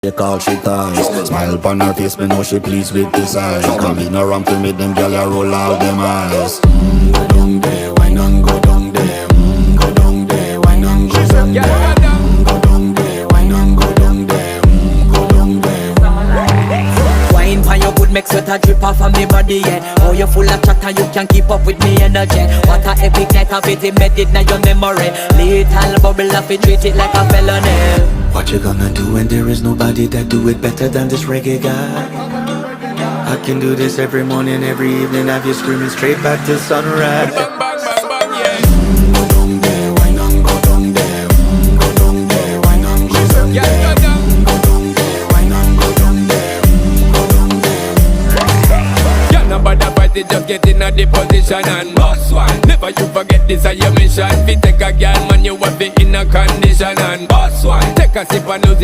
They call she ties. Smile upon her face, me know she pleased with this eyes. Come in around to meet them, girl, you roll out them eyes. Go down there, why not go down there? Go down there, why not go down there? Go down there, why not go down there? Go down there. Wine pan your good, make sweat a drip off of me body, yeah. Oh, you full of chatter, you can keep up with me energy. What a epic night of it, embedded in your memory. Little bubble of it, treat it like a felony. What you gonna do when there is nobody that do it better than this reggae guy? I can do this every morning, every evening, have you screaming straight back to sunrise. Bang, bang, bang, bang, yeah. Go down there, why not go down there? Go down there, why not go down Yeah, there? go down. Go down there, why not go down there? Go down there. Yeah, nobody fight it, just get in a the position and boss one. Never you forget this is your mission. Fi take a girl, man, you have it in a condition and boss one. Take a sip and lose it.